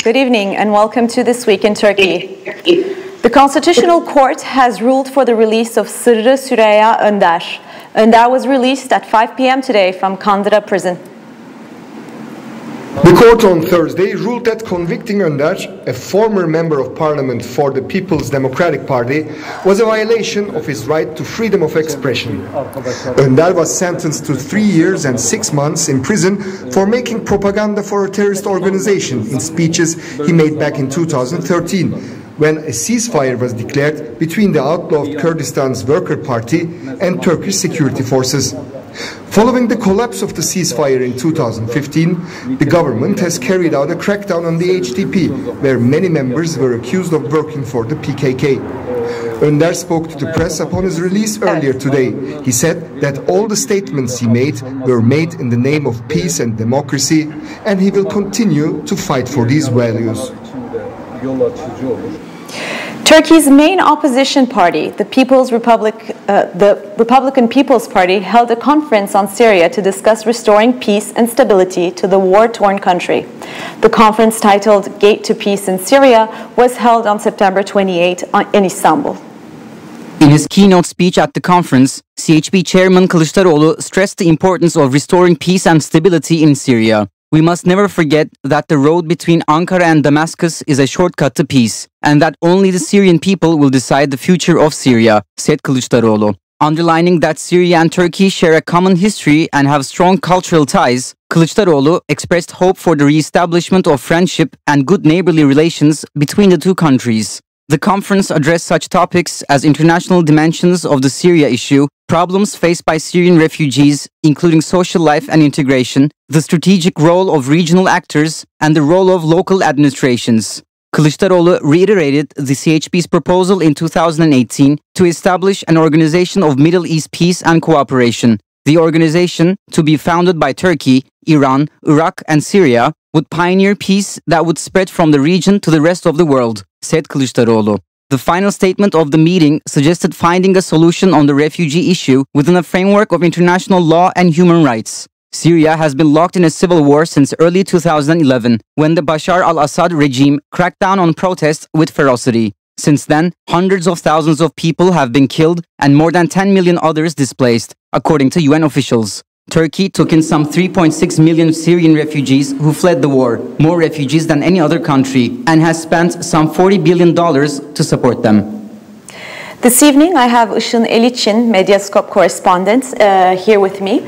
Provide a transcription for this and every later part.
Good evening and welcome to This Week in Turkey. The Constitutional Court has ruled for the release of Sırrı Süreyya Önder. Önder was released at 5 p.m. today from Kandıra prison. The court on Thursday ruled that convicting Önder, a former member of parliament for the People's Democratic Party, was a violation of his right to freedom of expression. Önder was sentenced to 3 years and 6 months in prison for making propaganda for a terrorist organization in speeches he made back in 2013, when a ceasefire was declared between the outlawed Kurdistan's Worker Party and Turkish security forces. Following the collapse of the ceasefire in 2015, the government has carried out a crackdown on the HDP, where many members were accused of working for the PKK. Önder spoke to the press upon his release earlier today. He said that all the statements he made were made in the name of peace and democracy, and he will continue to fight for these values. Turkey's main opposition party, the Republican People's Party, held a conference on Syria to discuss restoring peace and stability to the war-torn country. The conference, titled Gate to Peace in Syria, was held on September 28 in Istanbul. In his keynote speech at the conference, CHP Chairman Kılıçdaroğlu stressed the importance of restoring peace and stability in Syria. We must never forget that the road between Ankara and Damascus is a shortcut to peace, and that only the Syrian people will decide the future of Syria, said Kılıçdaroğlu. Underlining that Syria and Turkey share a common history and have strong cultural ties, Kılıçdaroğlu expressed hope for the re-establishment of friendship and good neighborly relations between the two countries. The conference addressed such topics as international dimensions of the Syria issue, problems faced by Syrian refugees, including social life and integration, the strategic role of regional actors, and the role of local administrations. Kılıçdaroğlu reiterated the CHP's proposal in 2018 to establish an organization of Middle East peace and cooperation. The organization, to be founded by Turkey, Iran, Iraq, and Syria, would pioneer peace that would spread from the region to the rest of the world, said Kılıçdaroğlu. The final statement of the meeting suggested finding a solution on the refugee issue within a framework of international law and human rights. Syria has been locked in a civil war since early 2011, when the Bashar al-Assad regime cracked down on protests with ferocity. Since then, hundreds of thousands of people have been killed and more than 10 million others displaced, according to UN officials. Turkey took in some 3.6 million Syrian refugees who fled the war, more refugees than any other country, and has spent some $40 billion to support them. This evening, I have Işın Eliçin, Medyascope correspondent, here with me.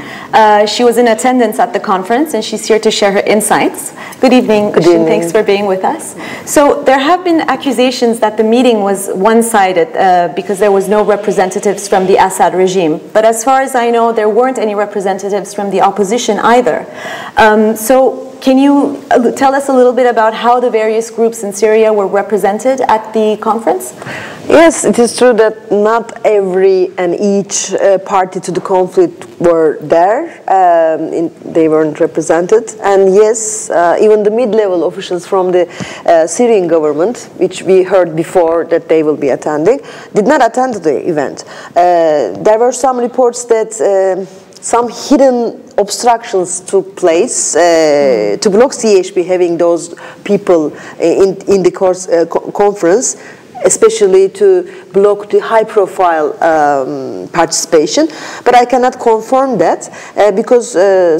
She was in attendance at the conference, and she's here to share her insights. Good evening, Işın. Thanks for being with us. So there have been accusations that the meeting was one-sided because there was no representatives from the Assad regime. But as far as I know, there weren't any representatives from the opposition either. So can you tell us a little bit about how the various groups in Syria were represented at the conference? Yes, it is true that not every and each party to the conflict were there. They weren't represented. And yes, even the mid-level officials from the Syrian government, which we heard before that they will be attending, did not attend the event. There were some reports that some hidden obstructions took place to block CHP having those people in the conference, especially to block the high-profile participation. But I cannot confirm that because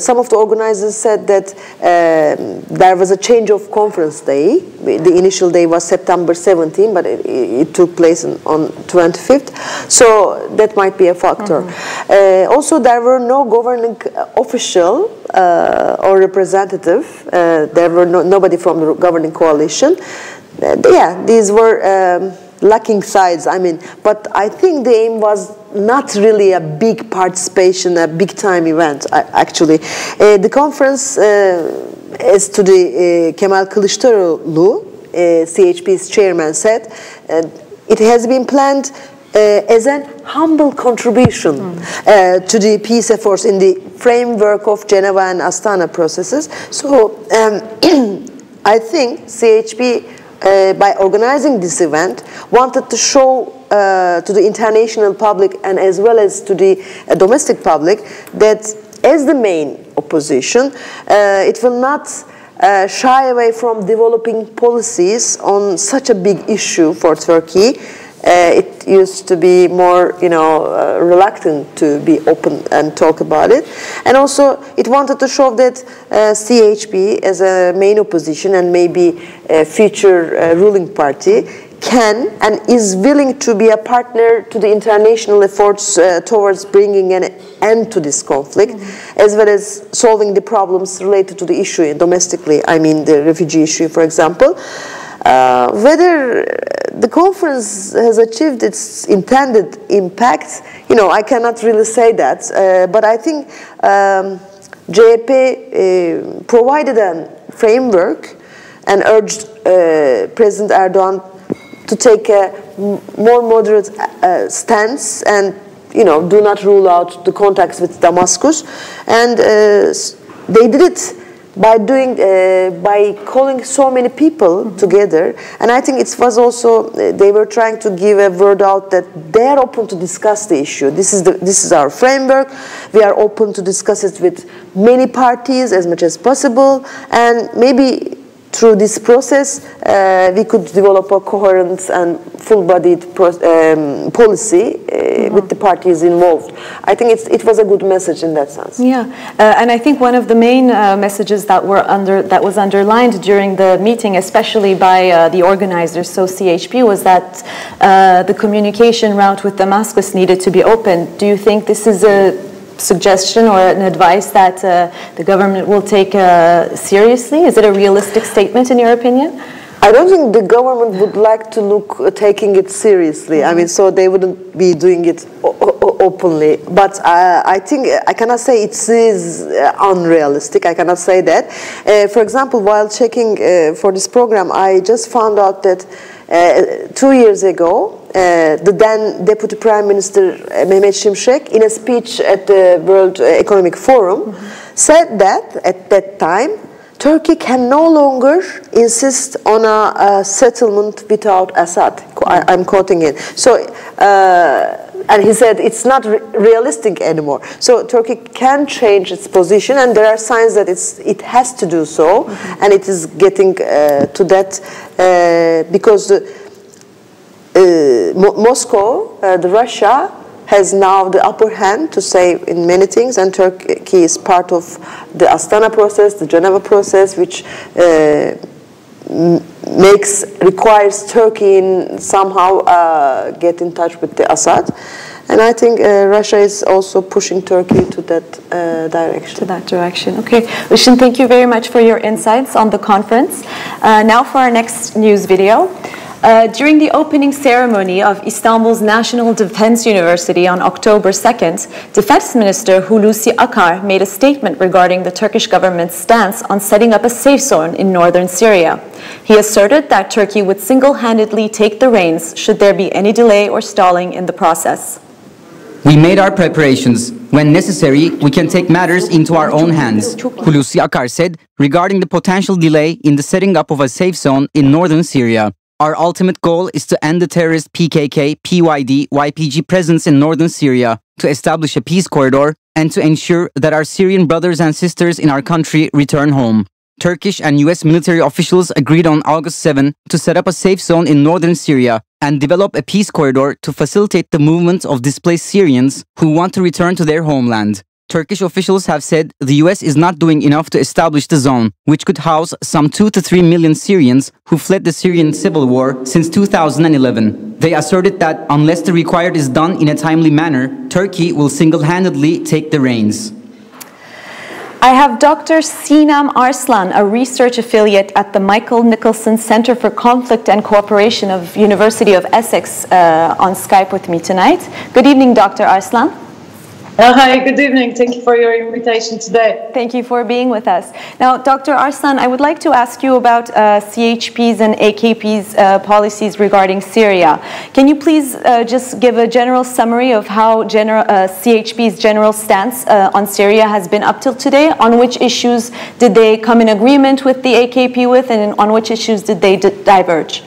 some of the organizers said that there was a change of conference day. The initial day was September 17, but it took place on 25th. So that might be a factor. Also, there were no governing official or representative. There were nobody from the governing coalition. Yeah, these were lacking sides, but I think the aim was not really a big participation, a big-time event, actually. The conference, as to the Kemal Kılıçdaroğlu, CHP's chairman, said, it has been planned as a humble contribution to the peace efforts in the framework of Geneva and Astana processes. So I think CHP, by organizing this event, wanted to show to the international public and as well as to the domestic public that as the main opposition, it will not shy away from developing policies on such a big issue for Turkey. It used to be more, reluctant to be open and talk about it. And also, it wanted to show that CHP, as a main opposition and maybe a future ruling party, can and is willing to be a partner to the international efforts towards bringing an end to this conflict, as well as solving the problems related to the issue domestically, I mean the refugee issue, for example. Whether the conference has achieved its intended impact, I cannot really say that, but I think CHP provided a framework and urged President Erdogan to take a more moderate stance and, do not rule out the contacts with Damascus. And they did it by calling so many people together. And I think it was also, they were trying to give a word out that they are open to discuss the issue. This is our framework. We are open to discuss it with many parties as much as possible. And maybe through this process, we could develop a coherent and full-bodied policy with the parties involved. I think it was a good message in that sense. Yeah, and I think one of the main messages that was underlined during the meeting, especially by the organizers, so CHP, was that the communication route with Damascus needed to be open. Do you think this is a suggestion or an advice that the government will take seriously? Is it a realistic statement in your opinion? I don't think the government would like to look taking it seriously. I mean, so they wouldn't be doing it openly. But I think I cannot say it is unrealistic. I cannot say that. For example, while checking for this program, I just found out that 2 years ago, the then Deputy Prime Minister Mehmet Şimşek, in a speech at the World Economic Forum, said that at that time, Turkey can no longer insist on a settlement without Assad. I'm quoting it. So, and he said it's not realistic anymore. So Turkey can change its position, and there are signs that it has to do so, and it is getting to that because Moscow, Russia, has now the upper hand to say in many things, and Turkey is part of the Astana process, the Geneva process, which requires Turkey in somehow get in touch with the Assad. And I think Russia is also pushing Turkey to that direction. To that direction. Okay. Işın, thank you very much for your insights on the conference. Now for our next news video. During the opening ceremony of Istanbul's National Defense University on October 2nd, Defense Minister Hulusi Akar made a statement regarding the Turkish government's stance on setting up a safe zone in northern Syria. He asserted that Turkey would single-handedly take the reins should there be any delay or stalling in the process. We made our preparations. When necessary, we can take matters into our own hands, Hulusi Akar said regarding the potential delay in the setting up of a safe zone in northern Syria. Our ultimate goal is to end the terrorist PKK, PYD, YPG presence in northern Syria, to establish a peace corridor, and to ensure that our Syrian brothers and sisters in our country return home. Turkish and US military officials agreed on August 7 to set up a safe zone in northern Syria and develop a peace corridor to facilitate the movement of displaced Syrians who want to return to their homeland. Turkish officials have said the US is not doing enough to establish the zone, which could house some 2 to 3 million Syrians who fled the Syrian civil war since 2011. They asserted that unless the required is done in a timely manner, Turkey will single-handedly take the reins. I have Dr. Sinem Arslan, a research affiliate at the Michael Nicholson Center for Conflict and Cooperation of University of Essex on Skype with me tonight. Good evening, Dr. Arslan. Hi, good evening. Thank you for your invitation today. Thank you for being with us. Now, Dr. Arslan, I would like to ask you about CHP's and AKP's policies regarding Syria. Can you please just give a general summary of how CHP's general stance on Syria has been up till today? On which issues did they come in agreement with the AKP with, and on which issues did they diverge?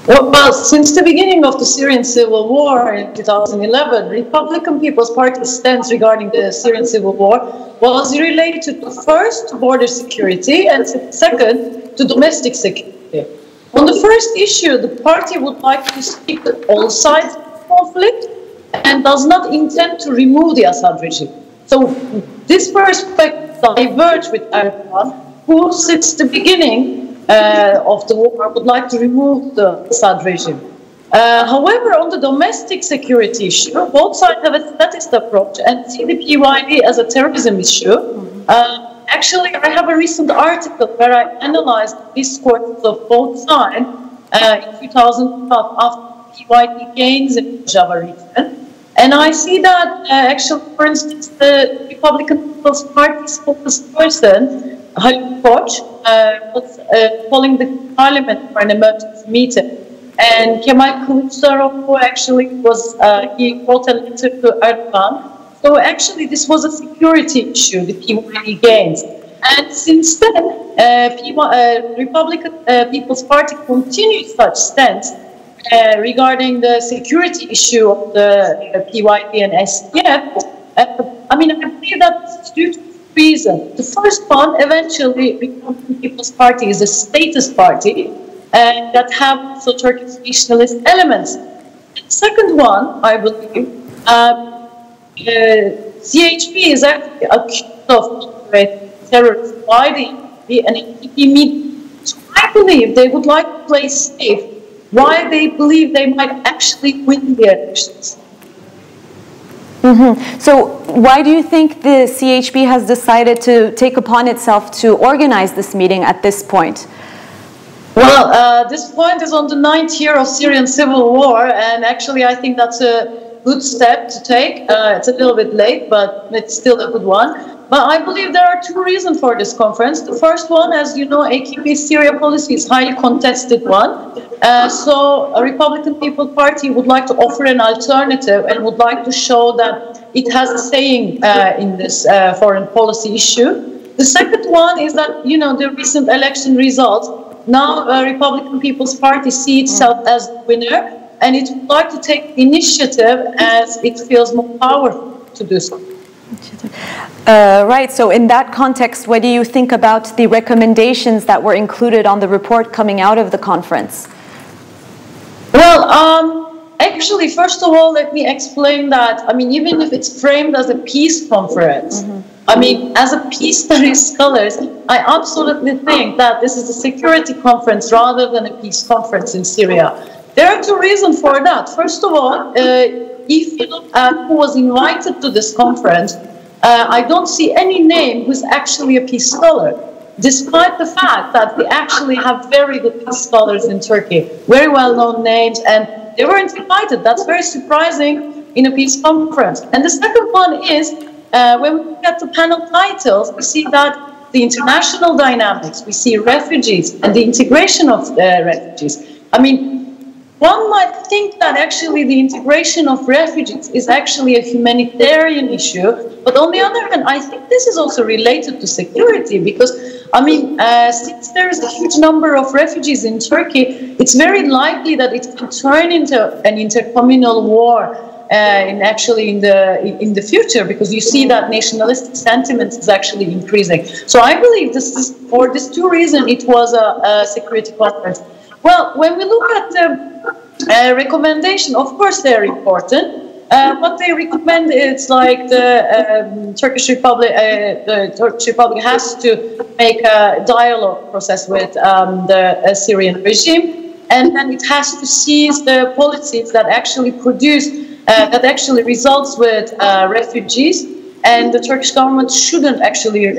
Well, since the beginning of the Syrian civil war in 2011, Republican People's Party's stance regarding the Syrian civil war was related to first, to border security, and second, to domestic security. On the first issue, the party would like to speak to all sides of the conflict and does not intend to remove the Assad regime. So this perspective diverged with Erdogan, who since the beginning of the war would like to remove the Assad regime. However, on the domestic security issue, both sides have a statist approach and see the PYD as a terrorism issue. Actually, I have a recent article where I analyzed discourses of both sides in 2012 after PYD gains in Java region. And I see that actually, for instance, the Republican People's Party spokesperson, Halil Koç, was calling the parliament for an emergency meeting. And Kemal Kılıçdaroğlu actually was, he wrote a letter to Erdogan. So actually this was a security issue, the PYD gains. And since then, Republican People's Party continued such stance regarding the security issue of the PYD and SDF. I mean, I believe that it's due to reason. The first one, eventually, Republican People's Party is a statist party that have also Turkish nationalist elements. The second one, I believe, CHP is actually accused of terrorism by the AKP media. So I believe they would like to play safe. Why they believe they might actually win the elections. Mm-hmm. So why do you think the CHP has decided to take upon itself to organize this meeting at this point? Well, this point is on the 9th year of Syrian civil war, and actually I think that's a good step to take. It's a little bit late, but it's still a good one. But I believe there are two reasons for this conference. The first one, as you know, AKP's Syria policy is highly contested one. So a Republican People's Party would like to offer an alternative and would like to show that it has a saying in this foreign policy issue. The second one is that, you know, the recent election results, now Republican People's Party sees itself as the winner, and it would like to take initiative as it feels more powerful to do so. Right, so in that context, what do you think about the recommendations that were included on the report coming out of the conference? Well, actually, first of all, let me explain that, I mean, even if it's framed as a peace conference, I mean, as a peace studies scholars, I absolutely think that this is a security conference rather than a peace conference in Syria. There are two reasons for that. First of all, if you look at who was invited to this conference, I don't see any name who's actually a peace scholar, despite the fact that we actually have very good peace scholars in Turkey, very well-known names, and they weren't invited. That's very surprising in a peace conference. And the second one is, when we look at the panel titles, we see that the international dynamics, we see refugees and the integration of refugees. I mean, one might think that actually the integration of refugees is actually a humanitarian issue, but on the other hand, I think this is also related to security because, I mean, since there is a huge number of refugees in Turkey, it's very likely that it can turn into an intercommunal war in the future, because you see that nationalistic sentiment is actually increasing. So I believe this is, for these two reasons, it was a security conference. Well, when we look at the recommendation, of course they're important. What they recommend is like the Turkish Republic has to make a dialogue process with the Syrian regime, and then it has to seize the policies that actually produce, that actually results with refugees, and the Turkish government shouldn't actually,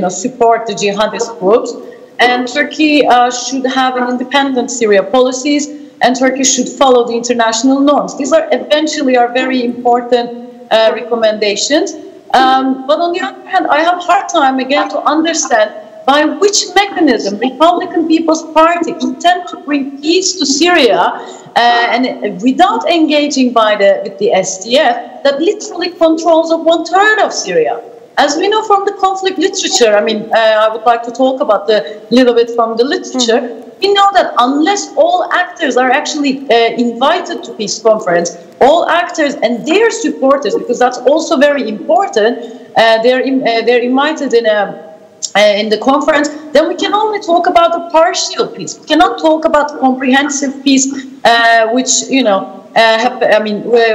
support the jihadist groups. And Turkey should have an independent Syria policies, and Turkey should follow the international norms. These are eventually very important recommendations. But on the other hand, I have a hard time again to understand by which mechanism Republican People's Party intend to bring peace to Syria and without engaging with the SDF that literally controls of 1/3 of Syria. as we know from the conflict literature, I mean, I would like to talk about a little bit from the literature. We know that unless all actors are actually invited to peace conference, all actors and their supporters, because that's also very important, they're invited in the conference, then we can only talk about a partial peace. We cannot talk about comprehensive peace, which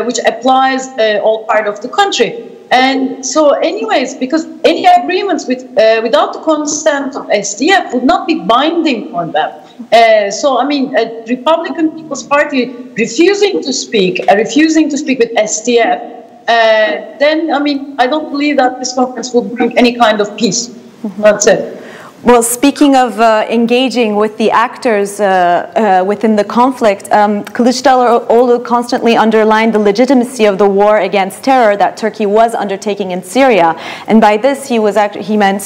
which applies all part of the country. And so, anyways, because any agreements without the consent of SDF would not be binding on them. So, I mean, a Republican People's Party refusing to speak with SDF, then, I mean, I don't believe that this conference will bring any kind of peace. That's it. Well, speaking of engaging with the actors within the conflict, Kılıçdaroğlu constantly underlined the legitimacy of the war against terror that Turkey was undertaking in Syria, and by this he meant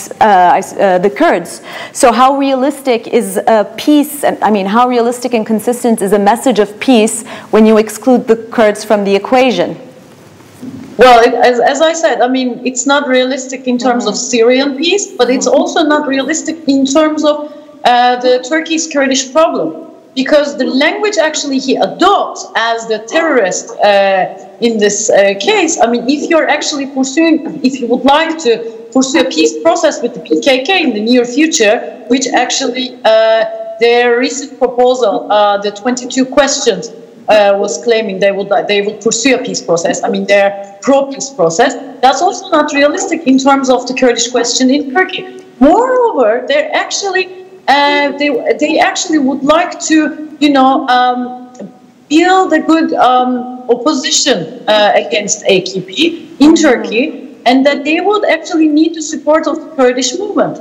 the Kurds. So, how realistic is peace? I mean, how realistic and consistent is a message of peace when you exclude the Kurds from the equation? Well, as I said, I mean, it's not realistic in terms of Syrian peace, but it's also not realistic in terms of the Turkey's Kurdish problem, because the language actually he adopts as the terrorist in this case. I mean, if you're actually if you would like to pursue a peace process with the PKK in the near future, which actually their recent proposal, the 22 questions, was claiming they would pursue a peace process. I mean, their pro-peace process. That's also not realistic in terms of the Kurdish question in Turkey. Moreover, they're actually they actually would like to, build a good opposition against AKP in Turkey, and that they would actually need the support of the Kurdish movement.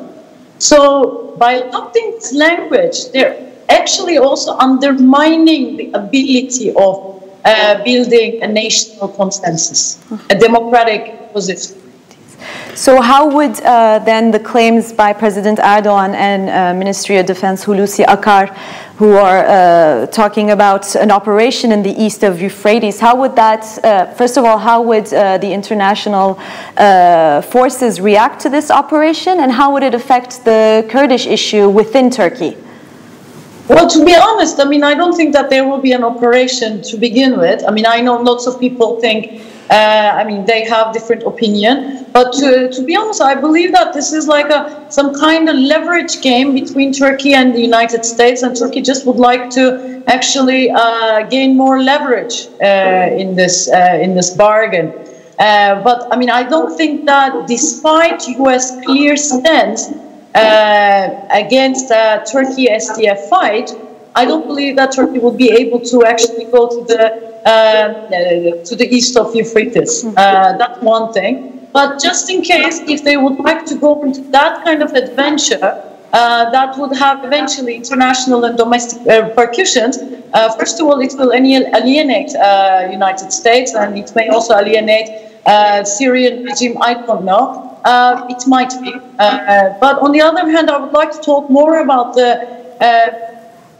So, by adopting this language, they're actually also undermining the ability of building a national consensus, a democratic position. So how would then the claims by President Erdogan and Ministry of Defense Hulusi Akar, who are talking about an operation in the east of Euphrates, how would that, first of all, how would the international forces react to this operation, and how would it affect the Kurdish issue within Turkey? Well, to be honest, I mean, I don't think that there will be an operation to begin with. I mean, I know lots of people think, they have different opinion. But to be honest, I believe that this is like some kind of leverage game between Turkey and the United States, and Turkey just would like to actually gain more leverage in this bargain. But I mean, I don't think that despite U.S. clear stance against Turkey SDF fight, I don't believe that Turkey will be able to actually go to the east of Euphrates. That's one thing. But just in case, if they would like to go into that kind of adventure, that would have eventually international and domestic repercussions. First of all, it will alienate United States, and it may also alienate Syrian regime. I don't know. It might be. But on the other hand, I would like to talk more about the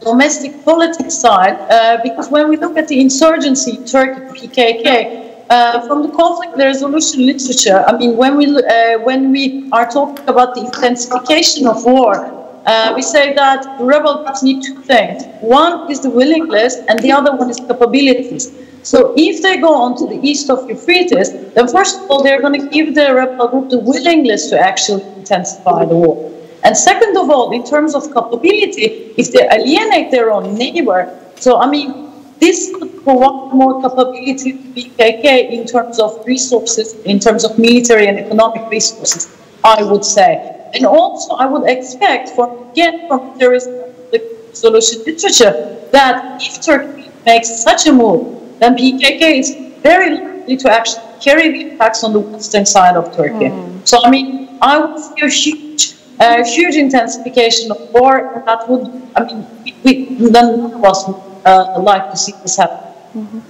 domestic politics side, because when we look at the insurgency in Turkey, PKK, from the conflict resolution literature, I mean, when we are talking about the intensification of war, we say that the rebel groups need two things. One is the willingness, and the other one is capabilities. So if they go on to the east of Euphrates, then first of all, they're going to give the rebel group the willingness to actually intensify the war. And second of all, in terms of capability, if they alienate their own neighbor, so I mean, this could provide more capability to PKK in terms of resources, in terms of military and economic resources, I would say. And also, I would expect, from terrorism resolution literature, that if Turkey makes such a move, then PKK is very likely to actually carry the attacks on the western side of Turkey. So, I mean, I would see a huge intensification of war, and that would, I mean, none of us would like to see this happen.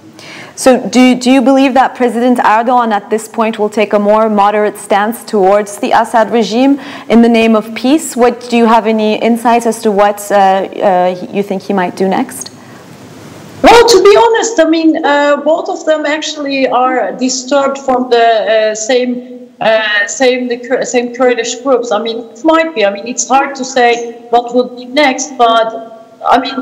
So do you believe that President Erdogan at this point will take a more moderate stance towards the Assad regime in the name of peace? Do you have any insights as to what you think he might do next? Well, to be honest, I mean, both of them actually are disturbed from the same same Kurdish groups. I mean, it might be. I mean, it's hard to say what would be next, but I mean,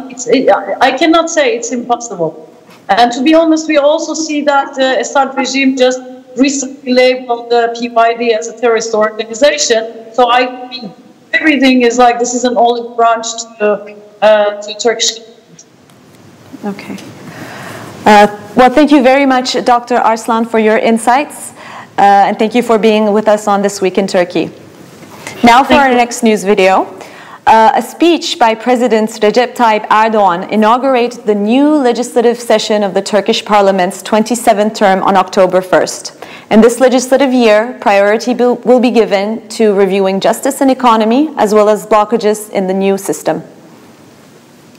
I cannot say it's impossible. And to be honest, we also see that the Assad regime just recently labeled the PYD as a terrorist organization. So I mean, everything is like this is an olive branch to Turkish. Okay. Well, thank you very much, Dr. Arslan, for your insights, and thank you for being with us on This Week in Turkey. Now for our next news video. A speech by President Recep Tayyip Erdoğan inaugurated the new legislative session of the Turkish Parliament's 27th term on October 1st. In this legislative year, priority will be given to reviewing justice and economy, as well as blockages in the new system.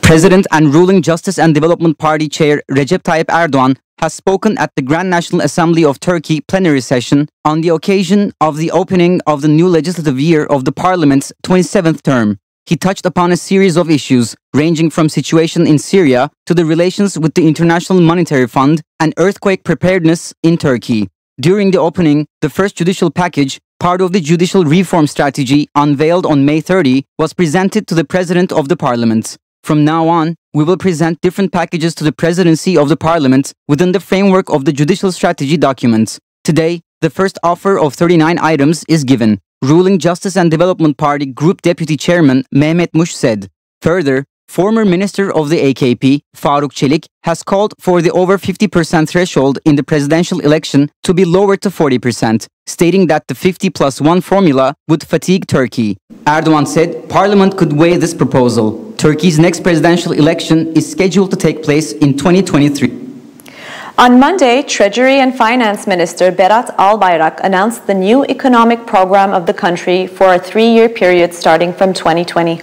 President and ruling Justice and Development Party Chair Recep Tayyip Erdoğan has spoken at the Grand National Assembly of Turkey plenary session on the occasion of the opening of the new legislative year of the Parliament's 27th term. He touched upon a series of issues ranging from situation in Syria to the relations with the International Monetary Fund and earthquake preparedness in Turkey. During the opening, the first judicial package, part of the judicial reform strategy unveiled on May 30, was presented to the President of the Parliament. From now on, we will present different packages to the Presidency of the Parliament within the framework of the judicial strategy document. Today, the first offer of 39 items is given. Ruling Justice and Development Party Group Deputy Chairman Mehmet Muş said. Further, former Minister of the AKP, Faruk Çelik, has called for the over 50% threshold in the presidential election to be lowered to 40%, stating that the 50+1 formula would fatigue Turkey. Erdoğan said Parliament could weigh this proposal. Turkey's next presidential election is scheduled to take place in 2023. On Monday, Treasury and Finance Minister Berat Albayrak announced the new economic program of the country for a 3-year period starting from 2020.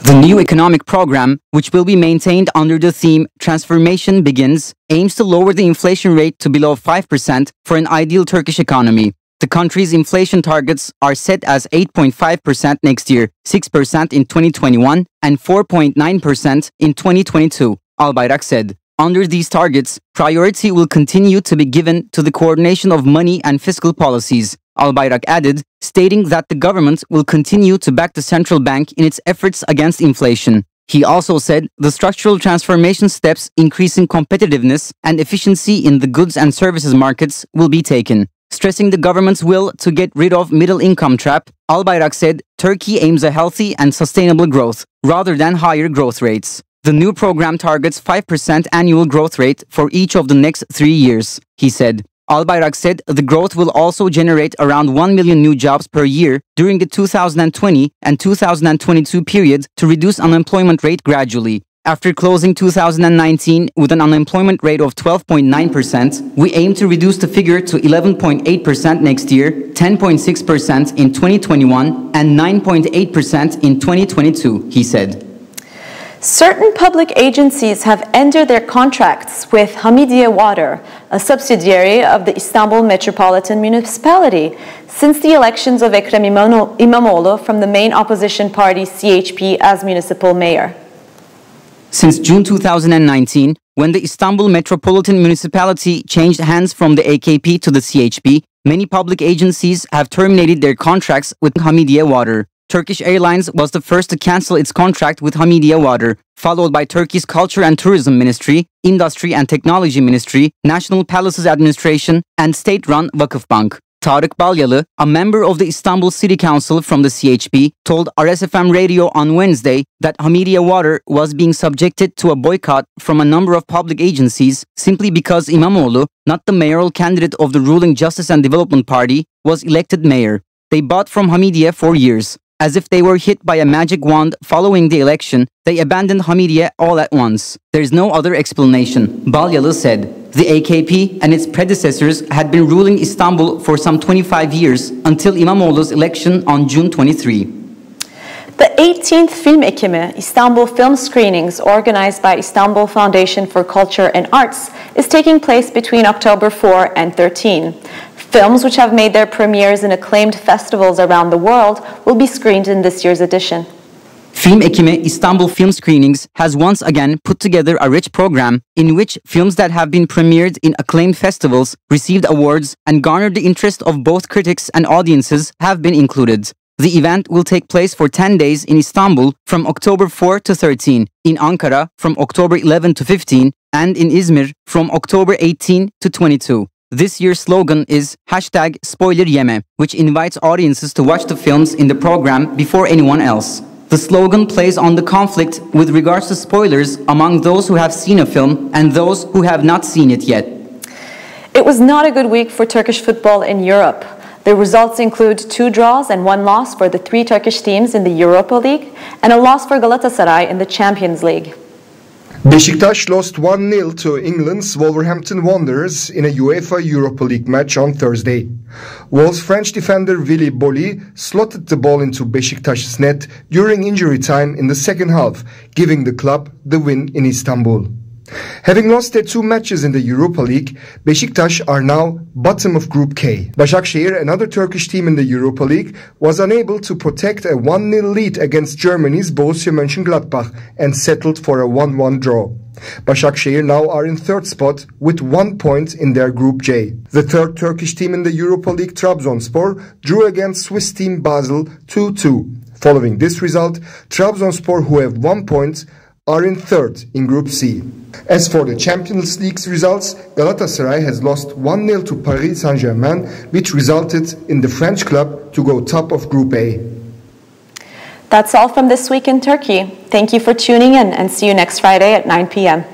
The new economic program, which will be maintained under the theme Transformation Begins, aims to lower the inflation rate to below 5% for an ideal Turkish economy. The country's inflation targets are set as 8.5% next year, 6% in 2021, and 4.9% in 2022, Albayrak said. Under these targets, priority will continue to be given to the coordination of money and fiscal policies, Albayrak added, stating that the government will continue to back the central bank in its efforts against inflation. He also said the structural transformation steps increasing competitiveness and efficiency in the goods and services markets will be taken. Stressing the government's will to get rid of middle-income trap, Albayrak said Turkey aims a healthy and sustainable growth, rather than higher growth rates. The new program targets 5% annual growth rate for each of the next 3 years, he said. Albayrak said the growth will also generate around 1 million new jobs per year during the 2020 and 2022 period to reduce unemployment rate gradually. After closing 2019 with an unemployment rate of 12.9%, we aim to reduce the figure to 11.8% next year, 10.6% in 2021, and 9.8% in 2022, he said. Certain public agencies have ended their contracts with Hamidiye Water, a subsidiary of the Istanbul Metropolitan Municipality, since the elections of Ekrem İmamoğlu from the main opposition party CHP as municipal mayor. Since June 2019, when the Istanbul Metropolitan Municipality changed hands from the AKP to the CHP, many public agencies have terminated their contracts with Hamidiye Water. Turkish Airlines was the first to cancel its contract with Hamidiye Water, followed by Turkey's Culture and Tourism Ministry, Industry and Technology Ministry, National Palaces Administration, and state-run Vakıfbank. Tarık Balyalı, a member of the Istanbul City Council from the CHP, told RSFM Radio on Wednesday that Hamidiye Water was being subjected to a boycott from a number of public agencies simply because İmamoğlu, not the mayoral candidate of the ruling Justice and Development Party, was elected mayor. They bought from Hamidiye for years. As if they were hit by a magic wand following the election, they abandoned Hamidiye all at once. There is no other explanation, Balyalı said. The AKP and its predecessors had been ruling Istanbul for some 25 years until İmamoğlu's election on June 23. The 18th Film Ekimi Istanbul Film Screenings, organized by Istanbul Foundation for Culture and Arts, is taking place between October 4 and 13. Films which have made their premieres in acclaimed festivals around the world will be screened in this year's edition. Film ekimi Istanbul Film Screenings has once again put together a rich program in which films that have been premiered in acclaimed festivals, received awards, and garnered the interest of both critics and audiences have been included. The event will take place for 10 days in Istanbul from October 4 to 13, in Ankara from October 11 to 15, and in Izmir from October 18 to 22. This year's slogan is #SpoilerYeme, which invites audiences to watch the films in the program before anyone else. The slogan plays on the conflict with regards to spoilers among those who have seen a film and those who have not seen it yet. It was not a good week for Turkish football in Europe. The results include 2 draws and 1 loss for the 3 Turkish teams in the Europa League and a loss for Galatasaray in the Champions League. Beşiktaş lost 1-0 to England's Wolverhampton Wanderers in a UEFA Europa League match on Thursday. Wolves' French defender Willy Boly slotted the ball into Beşiktaş's net during injury time in the second half, giving the club the win in Istanbul. Having lost their 2 matches in the Europa League, Beşiktaş are now bottom of Group K. Başakşehir, another Turkish team in the Europa League, was unable to protect a 1-0 lead against Germany's Borussia Mönchengladbach and settled for a 1-1 draw. Başakşehir now are in 3rd spot with 1 point in their Group J. The 3rd Turkish team in the Europa League, Trabzonspor, drew against Swiss team Basel 2-2. Following this result, Trabzonspor, who have 1 point, are in 3rd in Group C. As for the Champions League's results, Galatasaray has lost 1-0 to Paris Saint-Germain, which resulted in the French club to go top of Group A. That's all from This Week in Turkey. Thank you for tuning in and see you next Friday at 9 p.m.